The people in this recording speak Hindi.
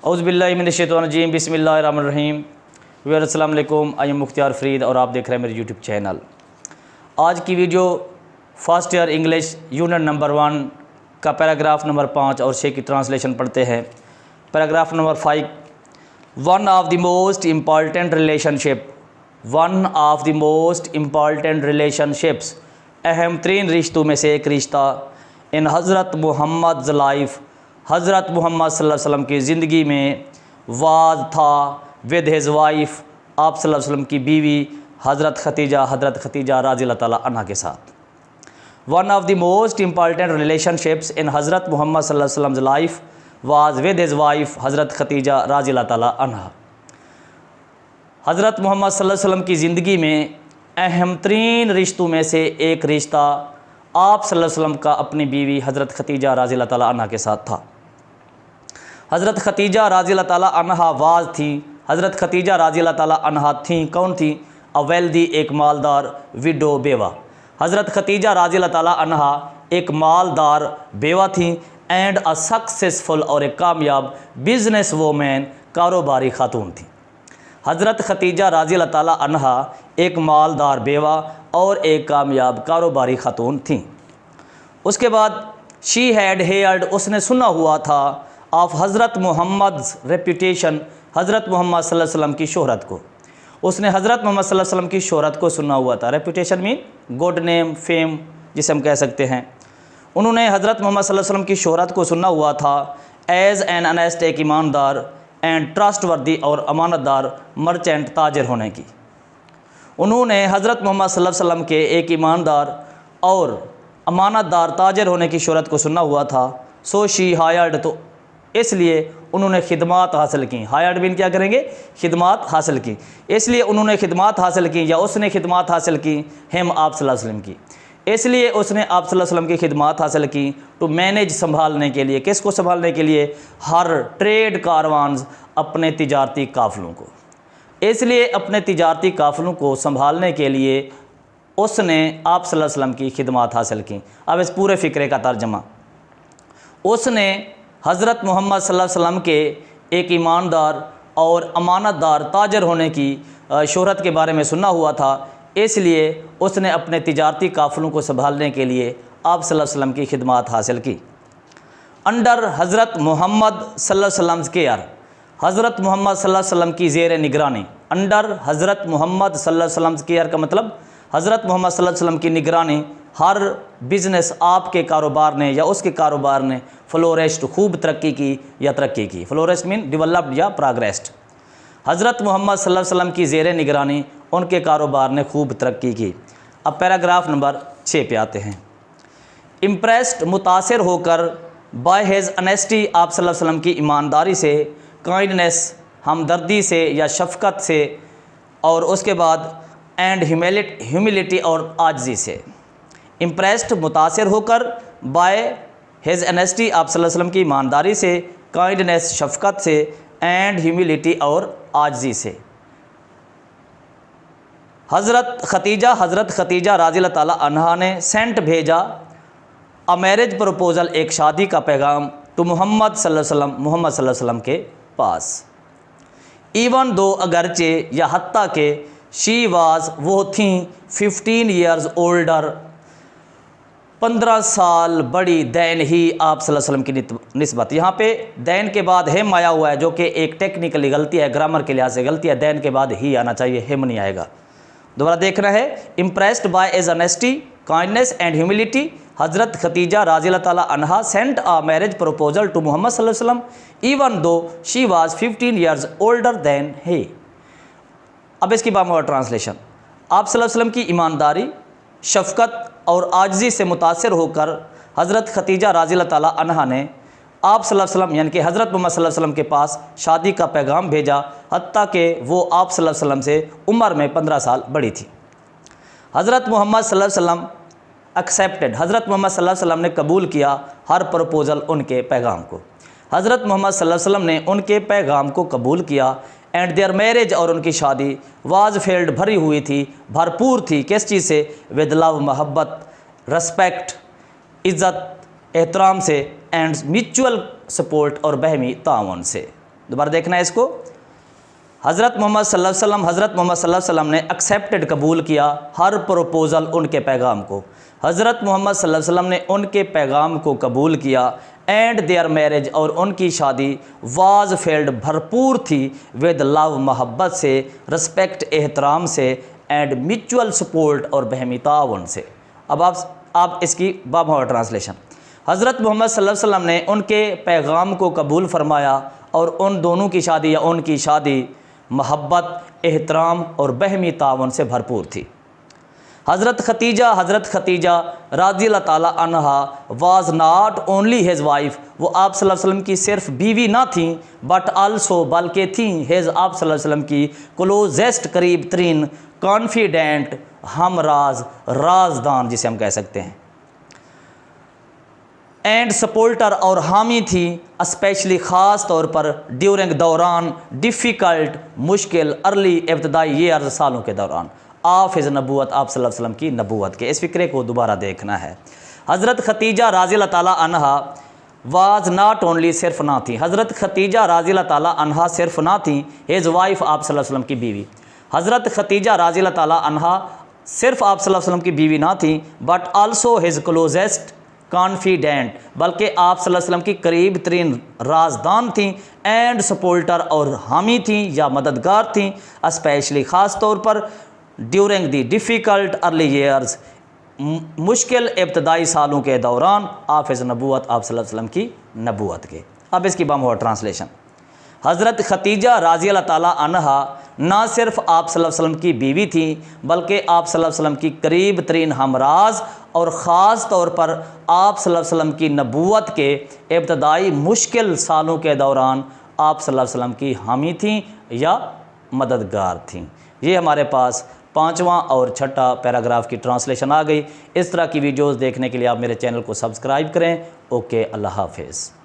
औज़ुबिल्लाहि मिनश्शैतानिर्रजीम बिस्मिल्लाहिर्रहमानिर्रहीम। व्यूअर्स अस्सलाम वालेकुम, आई एम मुख्तियार फ़रीद और आप देख रहे हैं मेरे यूट्यूब चैनल। आज की video first year English unit number 1 का पैराग्राफ नंबर 5 और 6 की ट्रांसलेशन पढ़ते हैं। Paragraph number 5, one of the most important relationships, अहम तरीन रिश्तों में से एक रिश्ता इन हज़रत मुहम्मद लाइफ, हज़रत मोहम्मद सल्लल्लाहु अलैहि वसल्लम की ज़िंदगी में वाज था विद हिज वाइफ, आप सल्लल्लाहु अलैहि वसल्लम की बीवी हज़रत खतीजा राज़ी अल्लाह ताला अन्हा के साथ। One of the most important relationships इन हज़रत मोहम्मद सल्लल्लाहु अलैहि वसल्लम life was with his wife हज़रत खतीजा राज़ी अल्लाह ताला अन्हा। हज़रत मोहम्मद सल्लल्लाहु अलैहि वसल्लम की ज़िंदगी में अहम तरीन रिश्तों में से एक रिश्ता आप सल्लल्लाहु अलैहि वसल्लम का अपनी बीवी हज़रत खतीजा राज़ी अल्लाह ताला अन्हा के साथ था। हज़रत खतीजा राज़ी अल्लाह ताला अन्हा वाज थी, हज़रत खतीजा राज़ी अल्लाह ताला अन्हा थी, कौन थी? अ वेल्दी, एक मालदार विडो, बेवा। हज़रत खतीजा राज़ी अल्लाह ताला अन्हा एक मालदार बेवा थी एंड अ सक्सेसफुल, और एक कामयाब बिजनेस वोमैन, कारोबारी खातून थी। हज़रत खतीजा राज़ी अल्लाह ताला अन्हा एक मालदार बेवा और एक कामयाब कारोबारी खातून थी। उसके बाद शी हैड हेयर्ड, उसने सुना हुआ था, ऑफ हज़रत मोहम्मद रेपुटेशन, हज़रत मोहम्मद सल्लल्लाहु अलैहि वसल्लम की शोहरत को। उसने हज़रत मोहम्मद सल्लल्लाहु अलैहि वसल्लम की शोहरत को सुना हुआ था। Reputation mean good name, fame, जिसे हम कह सकते हैं। उन्होंने हज़रत मोहम्मद सल्लल्लाहु अलैहि वसल्लम की शोहरत को सुना हुआ था एज़ एन अनेस्ट, एक ईमानदार, एंड ट्रस्टवर्दी, और अमानतदार, मर्चेंट, ताजर होने की। उन्होंने हज़रत मोहम्मद सल्लल्लाहु अलैहि वसल्लम के एक ईमानदार और अमानतदार ताजर होने की शोहरत को सुना हुआ था। सो शी हायर्ड, तो इसलिए उन्होंने खिदमात हासिल की। हायर्ड बिन क्या करेंगे? खिदमात हासिल की। इसलिए उन्होंने खिदमात हासिल की, या उसने खिदमात हासिल की हिम, आप सल्लल्लाहु अलैहि वसल्लम की। इसलिए उसने आप सल्लल्लाहु अलैहि वसल्लम की खिदमात हासिल की टू मैनेज, संभालने के लिए। किसको संभालने के लिए? हर ट्रेड कारवान्स, अपने तिजारती काफ़िलों को। इसलिए अपने तिजारती काफ़िलों को संभालने के लिए उसने आप सल्लल्लाहु अलैहि वसल्लम की खिदमात हासिल की। अब इस पूरे फ़िक्रे का तर्जमा, उसने हज़रत मोहम्मद सल्लल्लाहु अलैहि वसल्लम के एक ईमानदार और अमानतदार ताजर होने की शोहरत के बारे में सुना हुआ था, इसलिए उसने अपने तिजारती काफ़िलों को संभालने के लिए आप सल्लल्लाहु अलैहि वसल्लम की खिदमात हासिल की। अंडर हज़रत मोहम्मद सल्लल्लाहु अलैहि वसल्लम केयर, हज़रत मोहम्मद सल्लल्लाहु अलैहि वसल्लम की ज़ेर निगरानी। अंडर हज़रत मोहम्मद सल्लल्लाहु अलैहि वसल्लम केयर का मतलब हज़रत मोहम्मद सल्लल्लाहु अलैहि वसल्लम की निगरानी। हर बिज़नेस, आपके कारोबार ने या उसके कारोबार ने फ्लोरिश्ड, खूब तरक्की की या तरक्की की। फ्लोरिश्ड मीन डेवलप्ड या प्रोग्रेस्ड। हज़रत मोहम्मद सल्लल्लाहु अलैहि वसल्लम की ज़ेर निगरानी उनके कारोबार ने खूब तरक्की की। अब पैराग्राफ नंबर 6 पे आते हैं। इम्प्रेस्ड, मुतासिर होकर, बाय हिज ऑनेस्टी, आप सल्लल्लाहु अलैहि वसल्लम की ईमानदारी से, काइंडनेस, हमदर्दी से या शफ़क़त से, और उसके बाद एंड ह्यूमिलिटी, और आजिज़ी से। इम्प्रेस्ड, मुतासिर होकर, बाय हिज ऑनेस्टी, आप सल्लल्लाहु अलैहि वसल्लम की ईमानदारी से, काइंडनेस, शफ़क़त से, एंड ह्यूमिलिटी, और आजिज़ी से। हज़रत खतीजा राज़ी अल्लाह ताला अन्हा ने सेंट, भेजा, अ मैरिज प्रपोज़ल, एक शादी का पैगाम, टू मोहम्मद सल्लल्लाहु अलैहि वसल्लम के पास। इवन दो, अगरचे या हत्ता के, शी वाज, वो थी, 15 ईयर्स ओल्डर, 15 साल बड़ी, दैन ही, आप सल्लल्लाहु अलैहि वसल्लम की निस्बत। यहाँ पे दैन के बाद हिम आया हुआ है, जो कि एक टेक्निकली गलती है, ग्रामर के लिहाज से गलती है। दैन के बाद ही आना चाहिए, हिम नहीं आएगा। दोबारा देखना है। Impressed by his honesty, kindness and humility, हज़रत खतीजा राज़ी अल्लाह ताला अन्हा sent a marriage proposal to Muhammad सल्लल्लाहु अलैहि वसल्लम even though she was 15 years older than he. अब इसकी बामूल ट्रांसलेशन, आप सल्लल्लाहु अलैहि वसल्लम की ईमानदारी, शफ़क़त और आजिज़ी से मुतासिर होकर हज़रत खतीजा राज़ी अल्लाह ताला अन्हा ने आप सल्लल्लाहु अलैहि वसल्लम, यानी कि हज़रत मोहम्मद सल्लल्लाहु अलैहि वसल्लम के पास शादी का पैगाम भेजा, हत्ता कि वो आप सल्लल्लाहु अलैहि वसल्लम से उम्र में 15 साल बड़ी थी। हज़रत मोहम्मद सल्लल्लाहु अलैहि वसल्लम एक्सेप्टेड, हज़रत मोहम्मद सल्लल्लाहु अलैहि वसल्लम ने कबूल किया हर प्रपोज़ल, उनके पैगाम को। हज़रत मोहम्मद सल्लल्लाहु अलैहि वसल्लम ने उनके पैगाम को कबूल किया। एंड देयर मैरिज, और उनकी शादी, वाज फेल्ड, भरी हुई थी, भरपूर थी, किस चीज़ से? विद लव, मोहब्बत, रिस्पेक्ट, इज़्ज़त, एहतराम से, एंड म्यूचुअल सपोर्ट, और बहमी तावन से। दोबारा देखना है इसको। हज़रत मोहम्मद सल्लल्लाहु अलैहि वसल्लम, हज़रत मोहम्मद सल्लल्लाहु अलैहि वसल्लम ने एक्सेप्टेड, कबूल किया हर प्रपोज़ल, उनके पैगाम को। हज़रत मोहम्मद सल्लल्लाहु अलैहि वसल्लम ने उनके पैगाम को कबूल किया। एंड देयर मैरिज, और उनकी शादी वाज फेल्ड, भरपूर थी, विद लव, मोहब्बत से, रिस्पेक्ट, एहतराम से, एंड म्यूचुअल सपोर्ट, और बहमी ताउन से। अब आप इसकी बामहर ट्रांसलेशन। हज़रत मोहम्मद सल्लल्लाहु अलैहि वसल्लम ने उनके पैगाम को कबूल फरमाया और उन दोनों की शादी या उनकी शादी मोहब्बत, एहतराम और बहमी ताउन से भरपूर थी। हज़रत खतीजा राज़ी अल्लाह ताला अन्हा was not only his wife, वो आप सल्लल्लाहु अलैहि वसल्लम की सिर्फ बीवी ना थी, बट आल्सो, बल्कि थी, हिज, आप सल्लल्लाहु अलैहि वसल्लम की क्लोजेस्ट, करीब तरीन, कॉन्फिडेंट, हमराज, राजदान जिसे हम कह सकते हैं, एंड सपोर्टर, और हामी थी, स्पेशली ख़ास तौर पर, ड्यूरिंग, दौरान, डिफ़िकल्ट, मुश्किल, अर्ली, इब्तदाई ईयर्स, सालों के दौरान, ऑफ हिज नबूवत, आप सल्लल्लाहु अलैहि वसल्लम की नबूवत के। इस फ़िक्रे को दोबारा देखना है। हज़रत खतीजा राज़ी अल्लाह ताला अन्हा वाज नॉट ओनली, सिर्फ ना थी, हज़रत खतीजा राज़ी अल्लाह ताला अन्हा सिर्फ ना थी, हिज वाइफ, आप सल्लल्लाहु अलैहि वसल्लम की बीवी। हज़रत खतीजा राज़ी अल्लाह ताला अन्हा सिर्फ आप सल्लल्लाहु अलैहि वसल्लम की बीवी ना थी, but also his closest, confident, बल्कि आप सल्लल्लाहु अलैहि वसल्लम की करीब तरीन राजदान थी, एंड सपोर्टर, और हामी थी या मददगार थी, स्पेशली ख़ास तौर पर, during the difficult early years, मुश्किल इब्तदाई सालों के दौरान, हाफ़िज़ नबूवत, आप सल्लल्लाहु अलैहि वसल्लम की नबूवत के। अब इसकी बामहर ट्रांसलेशन। हज़रत खतीजा राज़ी अल्लाह ताला अन्हा ना सिर्फ आप सल्लल्लाहु अलैहि वसल्लम की बीवी थी, बल्कि आप सल्लल्लाहु अलैहि वसल्लम की करीब तरीन हमराज, और ख़ास तौर पर आप सल्लल्लाहु अलैहि वसल्लम की नबूवत के इब्तदाई मुश्किल सालों के दौरान आप सल्लल्लाहु अलैहि वसल्लम की हामी थी या मददगार थी। ये हमारे पास 5वां और 6ठा पैराग्राफ की ट्रांसलेशन आ गई। इस तरह की वीडियोज़ देखने के लिए आप मेरे चैनल को सब्सक्राइब करें। ओके, अल्लाह हाफिज़।